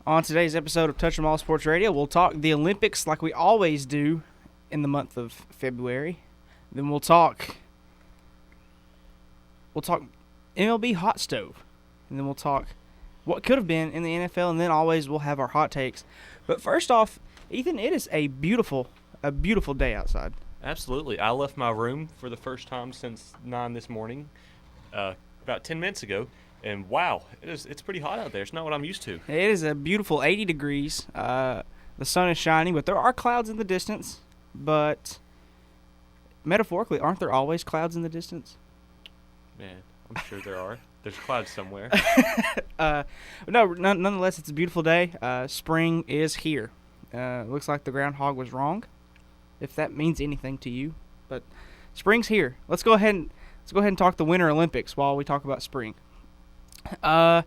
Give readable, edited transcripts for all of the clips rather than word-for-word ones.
On today's episode of Touch 'em All Sports Radio, we'll talk the Olympics like we always do in the month of February. Then we'll talk MLB hot stove. And then we'll talk what could have been in the NFL, and then always we'll have our hot takes. But first off, Ethan, it is a beautiful day outside. Absolutely. I left my room for the first time since 9 this morning, about 10 minutes ago. And wow, it's pretty hot out there. It's not what I'm used to. It is a beautiful 80 degrees. The sun is shining, but there are clouds in the distance. But metaphorically, aren't there always clouds in the distance? Man, I'm sure there are. There's clouds somewhere. Nonetheless, it's a beautiful day. Spring is here. Looks like the groundhog was wrong, if that means anything to you. But spring's here. Let's go ahead and talk the Winter Olympics while we talk about spring. The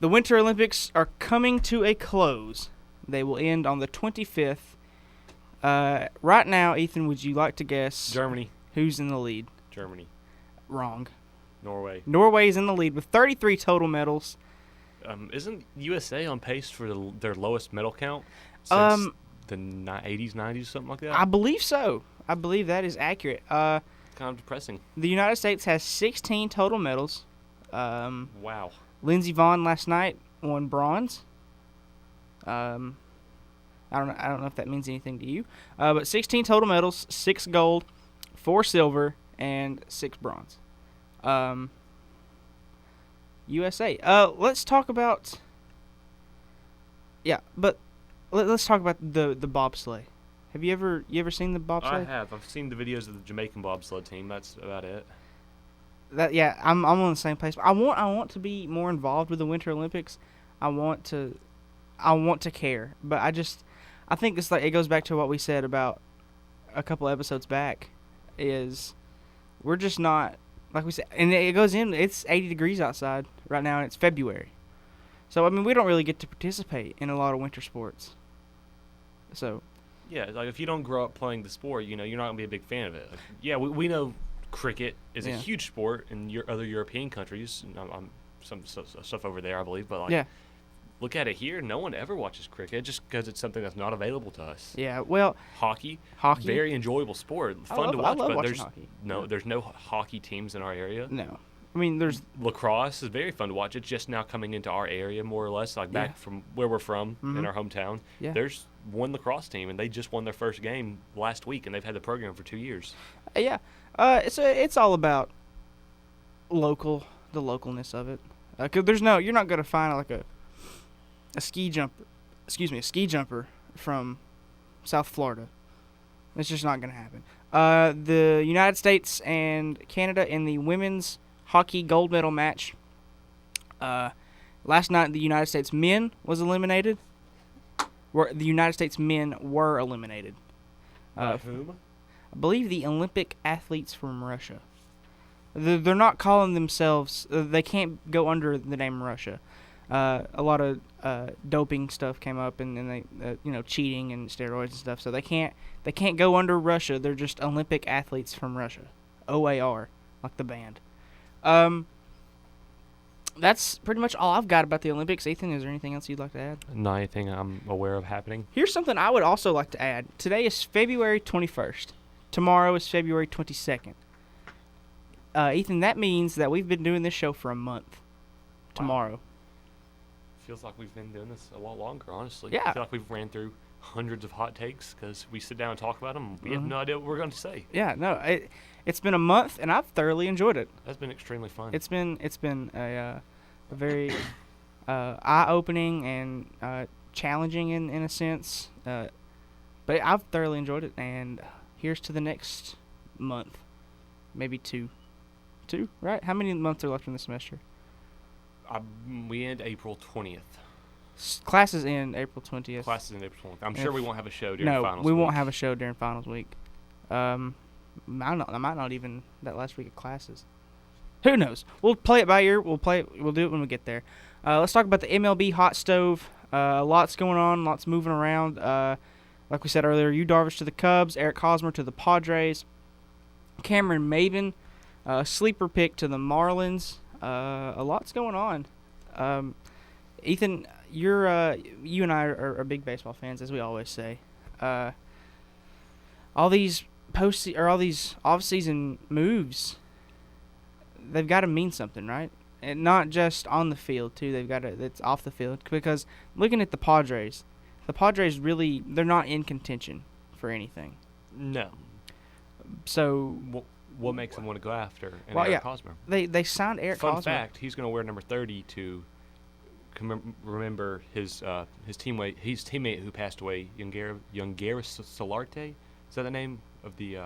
Winter Olympics are coming to a close. They will end on the 25th. Right now, Ethan, would you like to guess Germany. Who's in the lead? Germany. Wrong. Norway. Norway's in the lead with 33 total medals. Isn't USA on pace for their lowest medal count since the 80s, 90s, something like that? I believe so. I believe that is accurate. Kind of depressing. The United States has 16 total medals. Wow. Lindsey Vonn last night won bronze. I don't know if that means anything to you. But 16 total medals, 6 gold, 4 silver, and 6 bronze. USA. Let's talk about. Yeah, but let's talk about the bobsleigh. Have you ever seen the bobsleigh? I have. I've seen the videos of the Jamaican bobsled team. That's about it. I'm on the same place. I want to be more involved with the Winter Olympics. I want to care, but I think it's like it goes back to what we said about a couple episodes back. Is we're just not like we said, and it goes in. It's 80 degrees outside right now, and it's February. So I mean, we don't really get to participate in a lot of winter sports. So yeah, like if you don't grow up playing the sport, you're not gonna be a big fan of it. Like, yeah, we know cricket is a huge sport in other European countries. Some stuff over there, I believe. But look at it here. No one ever watches cricket just because it's something that's not available to us. Yeah, well, hockey, very enjoyable sport, fun to watch. But there's no hockey teams in our area. No, I mean there's lacrosse is very fun to watch. It's just now coming into our area more or less, like back from where we're from in our hometown. Yeah. There's one lacrosse team, and they just won their first game last week, and they've had the program for 2 years. Yeah. It's all about the localness of it. 'Cause you're not gonna find like a ski jumper from South Florida. It's just not gonna happen. The United States and Canada in the women's hockey gold medal match. Last night the United States men was eliminated. The United States men were eliminated. By whom? I believe the Olympic athletes from Russia. They're not calling themselves. They can't go under the name Russia. A lot of doping stuff came up, and they cheating and steroids and stuff. So they can't go under Russia. They're just Olympic athletes from Russia. OAR, like the band. That's pretty much all I've got about the Olympics. Ethan, is there anything else you'd like to add? Not anything I'm aware of happening. Here's something I would also like to add. Today is February 21st. Tomorrow is February 22nd. Ethan, that means that we've been doing this show for a month. Tomorrow. Wow. Feels like we've been doing this a lot longer, honestly. Yeah. I feel like we've ran through hundreds of hot takes because we sit down and talk about them. We have no idea what we're going to say. Yeah, no, it's been a month, and I've thoroughly enjoyed it. That's been extremely fun. It's been a very eye-opening and challenging in a sense, but I've thoroughly enjoyed it. And here's to the next month, maybe two, right? How many months are left in the semester? We end April 20th. Classes end April 20th. Classes end April 20th. I'm sure we won't have a show during finals week. No, we won't have a show during finals week. I might not even that last week of classes. Who knows? We'll play it by ear. We'll do it when we get there. Let's talk about the MLB hot stove. Lots going on. Lots moving around. Like we said earlier, Yu Darvish to the Cubs. Eric Hosmer to the Padres. Cameron Maybin, sleeper pick to the Marlins. A lot's going on. Ethan, you and I are big baseball fans, as we always say. All these all these off-season moves, they've got to mean something, right? And not just on the field too. They've got to. It's off the field, because looking at the Padres really, they're not in contention for anything. No. So what makes them want to go after Eric Hosmer? They signed Eric Hosmer. Fun fact: he's going to wear number 30 to remember his teammate who passed away, Yungir Solarte. Is that the name of the?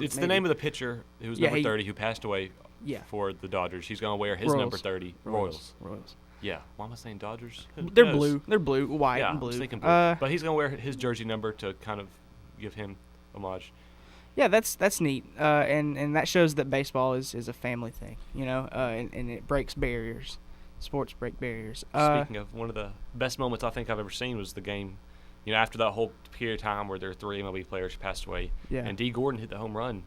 It's the name of the pitcher who was number 30 who passed away. Yeah. For the Dodgers, he's going to wear his Royals. number 30. Royals. Yeah. Why am I saying Dodgers? They're blue. They're blue, white, and blue. I was thinking blue. But he's going to wear his jersey number to kind of give him homage. Yeah, that's neat, and that shows that baseball is a family thing, and it breaks barriers. Sports break barriers. Speaking of, one of the best moments I think I've ever seen was the game, after that whole period of time where there were 3 MLB players who passed away, and D. Gordon hit the home run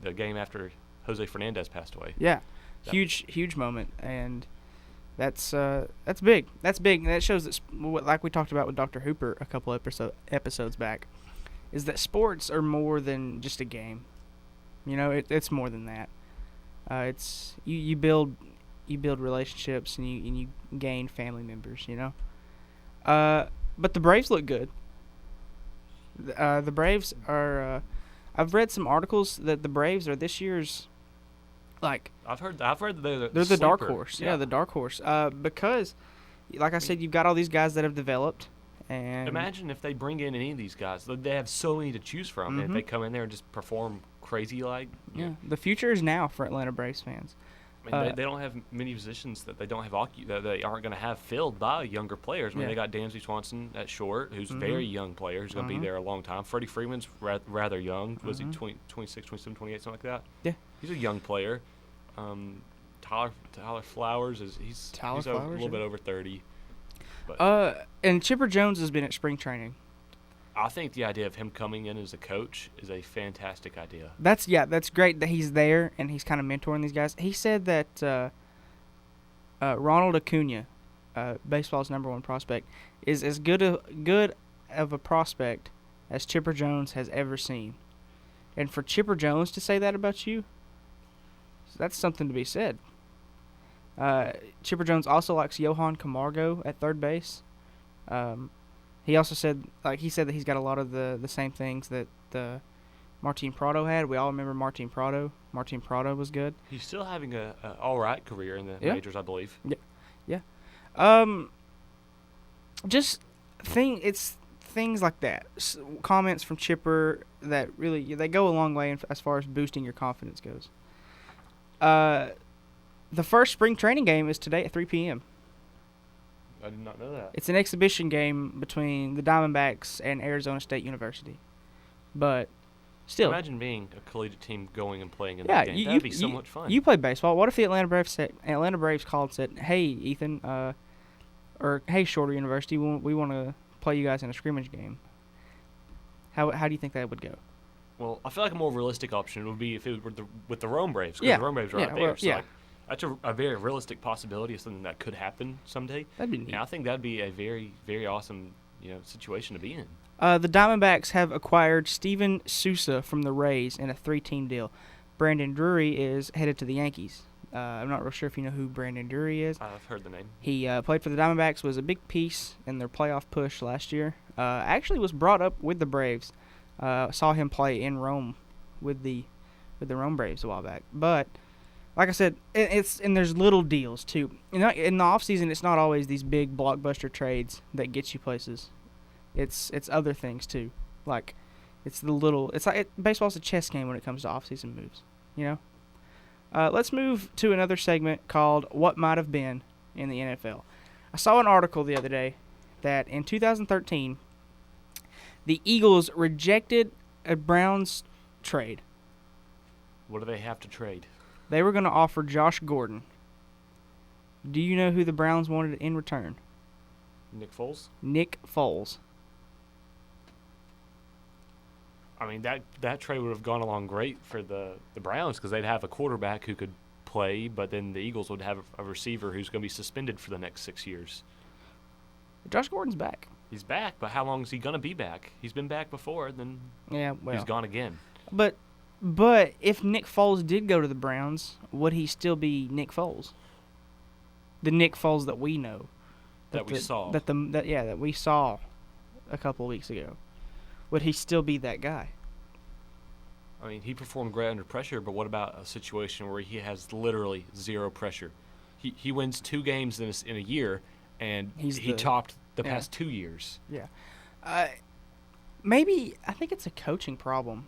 the game after Jose Fernandez passed away. Yeah, huge moment, and that's big. That's big, and that shows that, like we talked about with Dr. Hooper a couple episodes back, is that sports are more than just a game. It's more than that. It's you build relationships, and you gain family members. But the Braves look good. The Braves are. I've read some articles that the Braves are this year's. I've heard they're the dark horse. Yeah, the dark horse. Because, like I said, you've got all these guys that have developed. And imagine if they bring in any of these guys. They have so many to choose from. Mm-hmm. If they come in there and just perform crazy the future is now for Atlanta Braves fans. I mean, they don't have many positions that they don't have that they aren't going to have filled by younger players. I mean, they got Dansby Swanson at short, who's a very young player, who's going to be there a long time. Freddie Freeman's rather young. Was he 26, 27, 28, something like that? Yeah. He's a young player. Tyler Flowers he's a little bit over 30. But and Chipper Jones has been at spring training. I think the idea of him coming in as a coach is a fantastic idea. That's great that he's there and he's kind of mentoring these guys. He said that Ronald Acuna, baseball's #1 prospect, is as good of a prospect as Chipper Jones has ever seen. And for Chipper Jones to say that about you, that's something to be said. Chipper Jones also likes Johan Camargo at third base. He also said that he's got a lot of the same things that Martin Prado had. We all remember Martin Prado. Martin Prado was good. He's still having a all right career in the majors, I believe. Yeah. It's things like that. Comments from Chipper that really they go a long way as far as boosting your confidence goes. The first spring training game is today at 3 p.m. I did not know that. It's an exhibition game between the Diamondbacks and Arizona State University. But still. Imagine being a collegiate team going and playing in that game. That would be so much fun. You play baseball. What if the Atlanta Braves called and said, "Hey, Ethan, or hey, Shorter University, we want to play you guys in a scrimmage game." How do you think that would go? Well, I feel like a more realistic option would be if it were with the Rome Braves. Because the Rome Braves are right there. So that's a very realistic possibility of something that could happen someday. That'd be neat. And I think that'd be a very, very awesome situation to be in. The Diamondbacks have acquired Steven Souza from the Rays in a 3-team deal. Brandon Drury is headed to the Yankees. I'm not real sure if you know who Brandon Drury is. I've heard the name. He played for the Diamondbacks, was a big piece in their playoff push last year. Actually was brought up with the Braves. Saw him play in Rome with the Rome Braves a while back. But like I said, there's little deals too. In the off season, it's not always these big blockbuster trades that get you places. It's other things too. Like it's baseball's a chess game when it comes to off season moves. Let's move to another segment called What Might Have Been in the NFL. I saw an article the other day that in 2013, the Eagles rejected a Browns trade. What do they have to trade? They were going to offer Josh Gordon. Do you know who the Browns wanted in return? Nick Foles? Nick Foles. I mean, that trade would have gone along great for the Browns because they'd have a quarterback who could play, but then the Eagles would have a receiver who's going to be suspended for the next 6 years. Josh Gordon's back. He's back, but how long is he gonna be back? He's been back before, then he's gone again. But if Nick Foles did go to the Browns, would he still be Nick Foles? The Nick Foles that we know, that we saw a couple of weeks ago. Would he still be that guy? I mean, he performed great under pressure, but what about a situation where he has literally zero pressure? He wins 2 games in a year, and he topped the past 2 years. Yeah. Maybe I think it's a coaching problem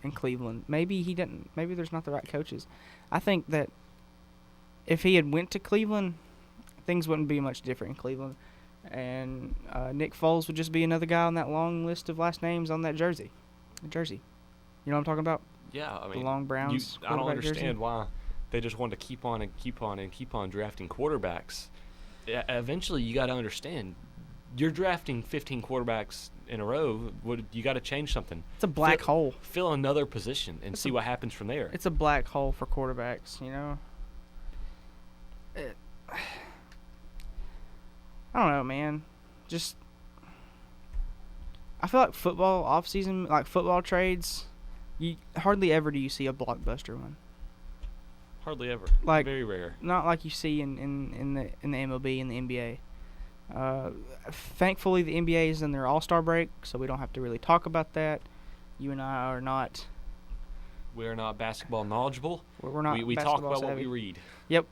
in Cleveland. Maybe there's not the right coaches. I think that if he had went to Cleveland, things wouldn't be much different in Cleveland. And Nick Foles would just be another guy on that long list of last names on that jersey. You know what I'm talking about? Yeah, I mean, the long Browns. I don't understand why they just wanted to keep on drafting quarterbacks. Eventually, you got to understand, you're drafting 15 quarterbacks in a row. You got to change something. It's a black hole. Fill another position and see what happens from there. It's a black hole for quarterbacks, you know. I don't know, man. Just I feel like football off-season, like football trades, you hardly ever do you see a blockbuster one. Hardly ever. Like very rare. Not like you see in the MLB and the NBA. Thankfully, the NBA is in their All-Star break, so we don't have to really talk about that. You and I are not. We are not basketball knowledgeable. We're not. We talk about what we read. Yep,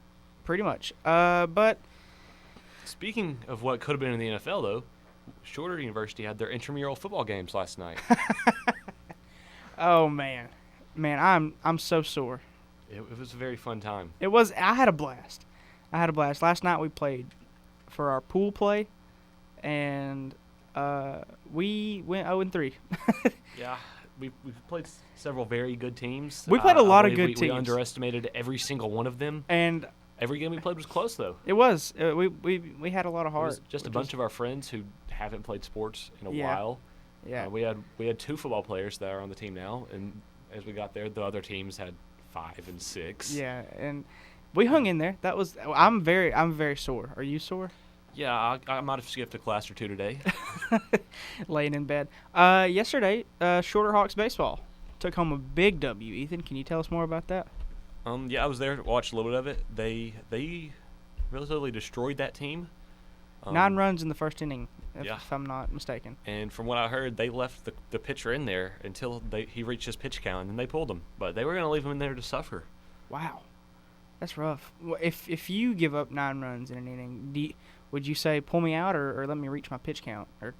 pretty much. But speaking of what could have been in the NFL, though, Shorter University had their intramural football games last night. Oh man, I'm so sore. It was a very fun time. It was. I had a blast. Last night we played for our pool play, and we went 0-3. Yeah, we played several very good teams. We played a lot of good teams. We underestimated every single one of them. And every game we played was close, though. It was. We had a lot of heart. It was just a bunch of our friends who haven't played sports in a while. Yeah. We had 2 football players that are on the team now, and as we got there, the other teams had 5 and 6. Yeah, and we hung in there. I'm very sore. Are you sore? Yeah, I might have skipped a class or 2 today. Laying in bed. Yesterday, Shorter Hawks baseball took home a big W. Ethan, can you tell us more about that? Yeah, I was there to watch a little bit of it. They relatively destroyed that team. 9 runs in the first inning, if I'm not mistaken. And from what I heard, they left the pitcher in there until he reached his pitch count, and then they pulled him. But they were going to leave him in there to suffer. Wow, that's rough. If you give up 9 runs in an inning, would you say pull me out or let me reach my pitch count? Or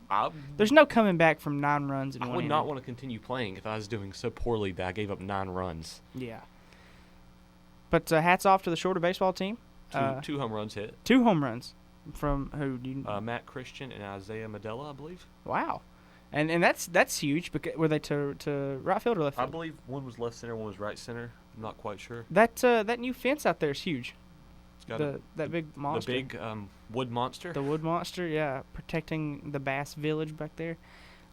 there's no coming back from 9 runs in one inning. I would not want to continue playing if I was doing so poorly that I gave up 9 runs. Yeah. But hats off to the Shorter baseball team. 2 home runs hit. 2 home runs. From who? Matt Christian and Isaiah Medella, I believe. Wow, and that's huge. Because were they to right field or left field? I believe one was left center, one was right center. I'm not quite sure. That new fence out there is huge. It's got that big monster. The big wood monster. The wood monster, yeah, protecting the Bass Village back there.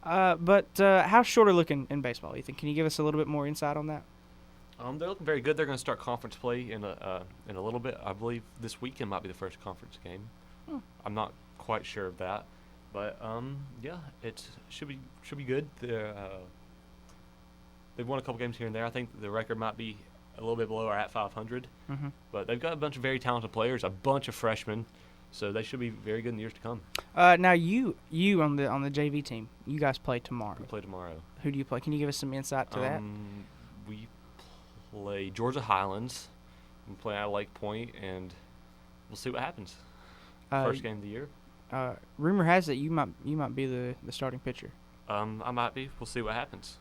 But how's Shorter looking in baseball, Ethan? Can you give us a little bit more insight on that? They're looking very good. They're going to start conference play in a little bit. I believe this weekend might be the first conference game. I'm not quite sure of that, but yeah, it should be good. They've won a couple games here and there. I think the record might be a little bit below or at 500, but they've got a bunch of very talented players, a bunch of freshmen, so they should be very good in the years to come. Now you on the JV team, you guys play tomorrow. We play tomorrow. Who do you play? Can you give us some insight to that? We play Georgia Highlands. We play at Lake Point, and we'll see what happens. First game of the year. Rumor has it you might be the starting pitcher. I might be. We'll see what happens.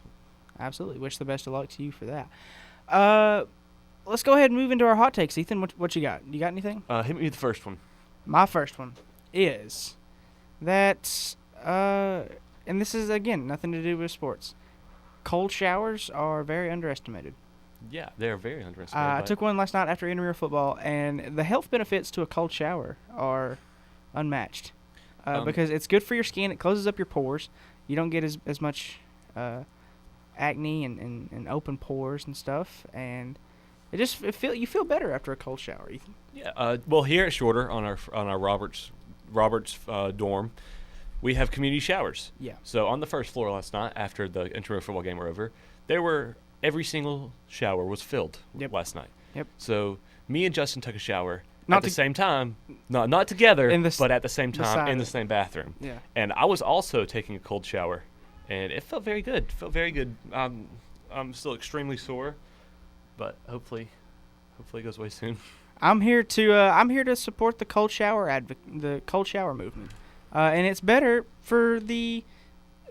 Absolutely. Wish the best of luck to you for that. Let's go ahead and move into our hot takes. Ethan, what you got? You got anything? Hit me with the first one. My first one is that, and this is, again, nothing to do with sports. Cold showers are very underestimated. Yeah, they're very underestimated. I took one last night after intramural football, and the health benefits to a cold shower are unmatched. Because it's good for your skin. It closes up your pores. You don't get as much acne and open pores and stuff. And you feel better after a cold shower, Ethan. Yeah. Well, here at Shorter on our Roberts Robert's dorm, we have community showers. Yeah. So on the first floor last night, after the intramural football game were over, every single shower was filled last night. Yep. So me and Justin took a shower at the same time, not together, but at the same time in the same bathroom. Yeah. And I was also taking a cold shower, and it felt very good. I'm still extremely sore, but hopefully it goes away soon. I'm here to support the cold shower movement, and it's better for the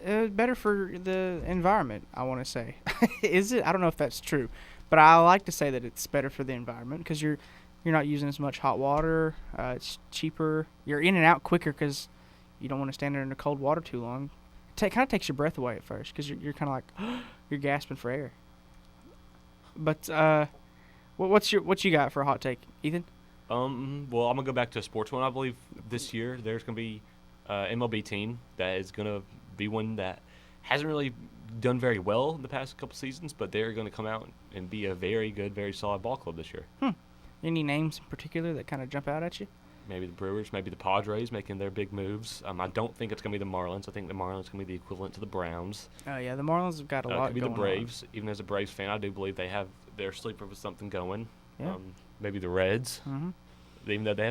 environment. I want to say, is it? I don't know if that's true, but I like to say that it's better for the environment because you're not using as much hot water. It's cheaper. You're in and out quicker because you don't want to stand there in the cold water too long. It kind of takes your breath away at first because you're kind of like you're gasping for air. But what you got for a hot take, Ethan? Well, I'm gonna go back to a sports one. I believe this year there's gonna be MLB team that is gonna be one that hasn't really done very well in the past couple seasons, but they're gonna come out and be a very good, very solid ball club this year. Any names in particular that kind of jump out at you? Maybe the Brewers, maybe the Padres making their big moves. I don't think it's going to be the Marlins. I think the Marlins are going to be the equivalent to the Browns. Oh, yeah, the Marlins have got a lot going on. It could be the Braves. Even as a Braves fan, I do believe they have their sleeper with something going. Yeah. Maybe the Reds. Mm-hmm. Even though they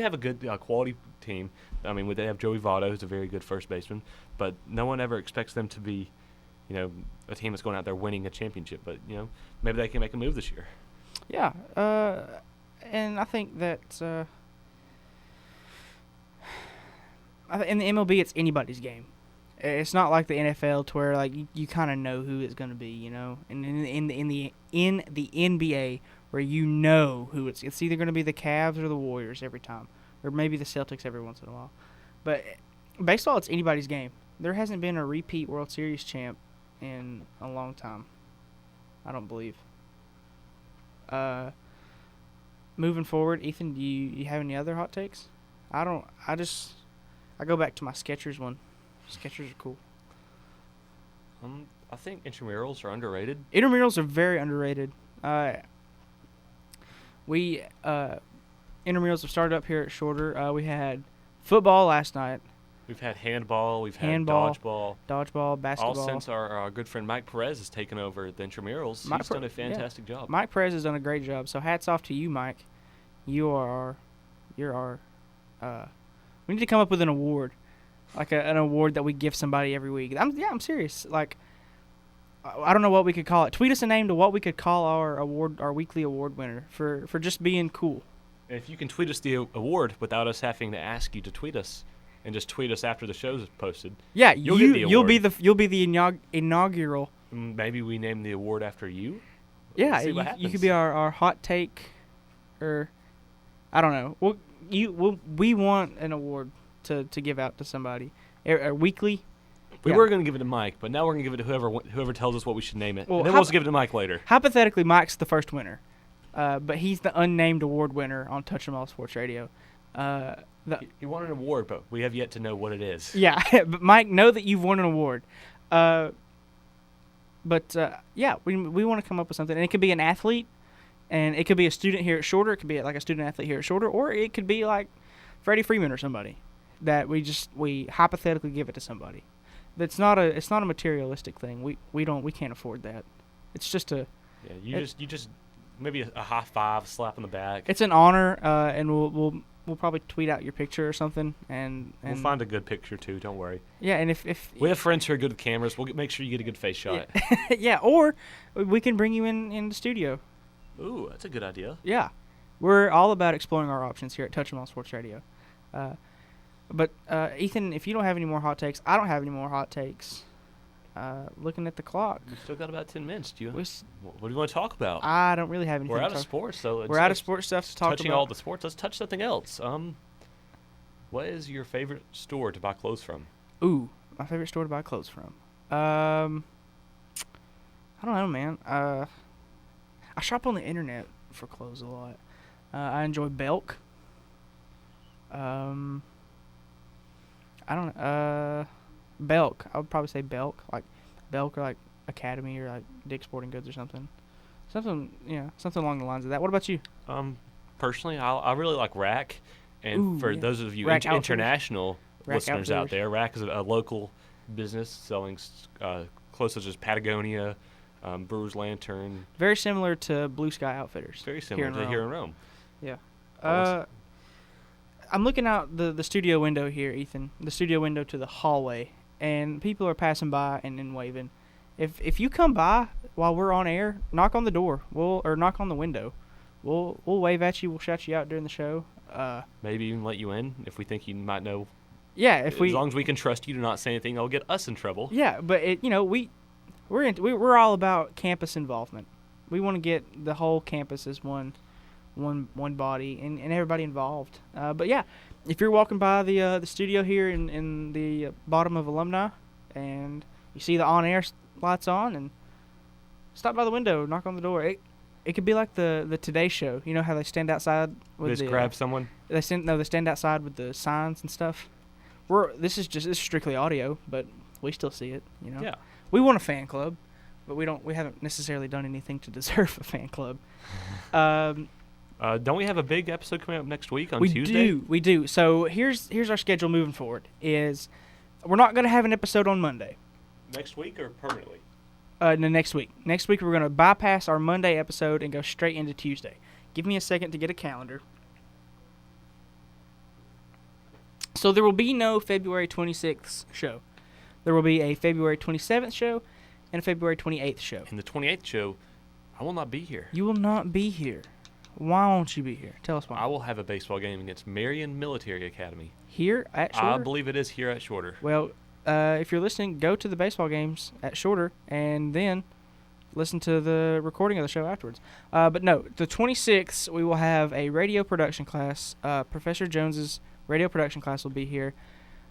have a good quality team. I mean, they have Joey Votto, who's a very good first baseman, but no one ever expects them to be, a team that's going out there winning a championship. But maybe they can make a move this year. Yeah, and I think that in the MLB, it's anybody's game. It's not like the NFL, to where like you kind of know who it's going to be, And in the NBA, where who it's either going to be the Cavs or the Warriors every time, or maybe the Celtics every once in a while. But baseball, it's anybody's game. There hasn't been a repeat World Series champ in a long time, I don't believe. Moving forward, Ethan, do you have any other hot takes? I don't. I go back to my Skechers one. Skechers are cool. I think intramurals are underrated. Intramurals are very underrated. Intramurals have started up here at Shorter. We had football last night. We've had handball. We've had dodgeball, basketball. All since our good friend Mike Perez has taken over the intramurals. He's done a fantastic job. Mike Perez has done a great job. So hats off to you, Mike. You're our. We need to come up with an award, like an award that we give somebody every week. I'm serious. Like, I don't know what we could call it. Tweet us a name to what we could call our weekly award winner for just being cool. If you can tweet us the award without us having to ask you to tweet us, and just tweet us after the show is posted. Yeah, you'll get the award. You'll be the inaugural. Maybe we name the award after you. Yeah, you could be our hot take, or I don't know. We want an award to give out to somebody weekly. We were going to give it to Mike, but now we're going to give it to whoever tells us what we should name it. Well, and then we'll just give it to Mike later. Hypothetically, Mike's the first winner, but he's the unnamed award winner on Touch 'Em All Sports Radio. You won an award, but we have yet to know what it is. Yeah, but Mike, know that you've won an award. We want to come up with something, and it could be an athlete, and it could be a student here at Shorter. It could be like a student athlete here at Shorter, or it could be like Freddie Freeman or somebody that we hypothetically give it to somebody. It's not a materialistic thing. We can't afford that. It's just a you just maybe a high five, slap on the back. It's an honor, and we'll probably tweet out your picture or something, and we'll find a good picture too. Don't worry. Yeah, and if we have friends who are good with cameras, we'll make sure you get a good face shot. Yeah, or we can bring you in the studio. Ooh, that's a good idea. Yeah, we're all about exploring our options here at Touch 'Em All Sports Radio. But Ethan, if you don't have any more hot takes, I don't have any more hot takes. Looking at the clock, we still got about 10 minutes. What do you want to talk about? I don't really have anything. We're out of sports, so we're out of sports stuff to talk about. Touching all the sports, let's touch something else. What is your favorite store to buy clothes from? Ooh, my favorite store to buy clothes from. I don't know, man. I shop on the internet for clothes a lot. I enjoy Belk. I don't know. Belk. I would probably say Belk. Like Belk or like Academy or like Dick's Sporting Goods or something. Something along the lines of that. What about you? Personally, I really like Rack. And for those of you international listeners out there, Rack is a local business selling clothes such as Patagonia, Brewers Lantern. Very similar to Blue Sky Outfitters. Very similar here in Rome. Yeah. I'm looking out the studio window here, Ethan. The studio window to the hallway, and people are passing by and waving. If you come by while we're on air, knock on the door. Or knock on the window. We'll wave at you. We'll shout you out during the show. Maybe even let you in if we think you might know. Yeah, as long as we can trust you to not say anything that'll get us in trouble. Yeah, but we're all about campus involvement. We want to get the whole campus as one body and everybody involved. But yeah, if you're walking by the studio here in the bottom of Alumni and you see the on-air lights on, and stop by the window, knock on the door. It could be like the Today Show. You know how they stand outside with grab someone. They stand outside with the signs and stuff. This is strictly audio, but we still see it. Yeah. We want a fan club, but we haven't necessarily done anything to deserve a fan club. Don't we have a big episode coming up next week on Tuesday? We do. So here's our schedule moving forward. We're not going to have an episode on Monday. Next week or permanently? No, next week. Next week we're going to bypass our Monday episode and go straight into Tuesday. Give me a second to get a calendar. So there will be no February 26th show. There will be a February 27th show and a February 28th show. And the 28th show, I will not be here. You will not be here. Why won't you be here? Tell us why. I will have a baseball game against Marion Military Academy. Here at Shorter? I believe it is here at Shorter. Well, if you're listening, go to the baseball games at Shorter and then listen to the recording of the show afterwards. But no, the 26th, we will have a radio production class. Professor Jones's radio production class will be here.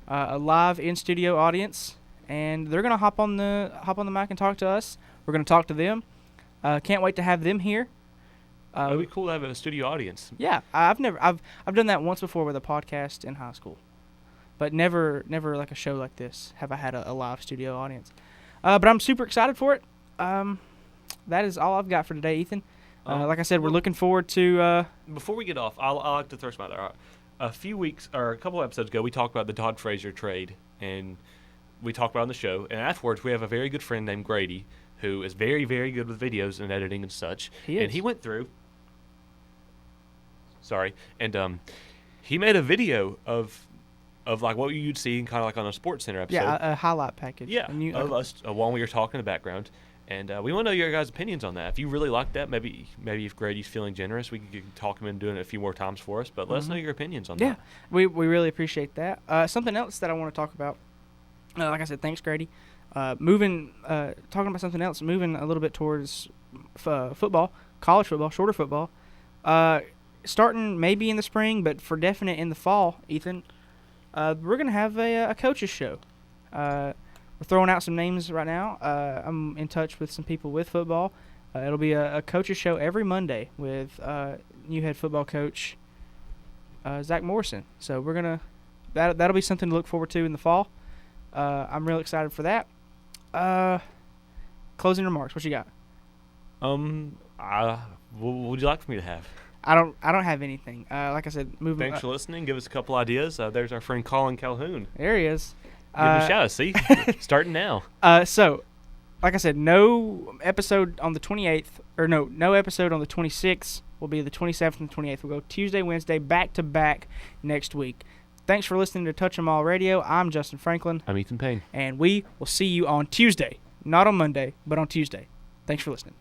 A live in-studio audience, and they're going to hop on the mic and talk to us. We're going to talk to them. Can't wait to have them here. It'd be cool to have a studio audience. Yeah, I've done that once before with a podcast in high school, but never like a show like this have I had a live studio audience. But I'm super excited for it. That is all I've got for today, Ethan. Like I said, we're looking forward to. Before we get off, I like to throw some out there. A few weeks or a couple episodes ago, we talked about the Todd Frazier trade, and we talked about it on the show. And afterwards, we have a very good friend named Grady, who is very, very good with videos and editing and such. And he went through. And he made a video of like what you'd see kind of like on a Sports Center episode. Yeah, a highlight package. Yeah, of us while we were talking in the background. And we want to know your guys' opinions on that. If you really like that, maybe if Grady's feeling generous, we could talk him into doing it a few more times for us. But let us know your opinions on that. Yeah, we really appreciate that. Something else that I want to talk about, like I said, thanks, Grady. Talking about something else, moving a little bit towards football, college football, Shorter football. Starting maybe in the spring, but for definite in the fall, Ethan, we're going to have a coaches show. We're throwing out some names right now. I'm in touch with some people with football. It'll be a coaches show every Monday with new head football coach Zach Morrison. So we're gonna that'll be something to look forward to in the fall. I'm real excited for that. Closing remarks. What you got? What would you like for me to have? I don't have anything. Like I said, moving. Thanks for listening. Give us a couple ideas. There's our friend Colin Calhoun. There he is. Give him a shout. See, starting now. So, like I said, no episode on the 28th, or no episode on the 26th. Will be the 27th and 28th. We'll go Tuesday, Wednesday, back to back next week. Thanks for listening to Touch 'Em All Radio. I'm Justin Franklin. I'm Ethan Payne. And we will see you on Tuesday. Not on Monday, but on Tuesday. Thanks for listening.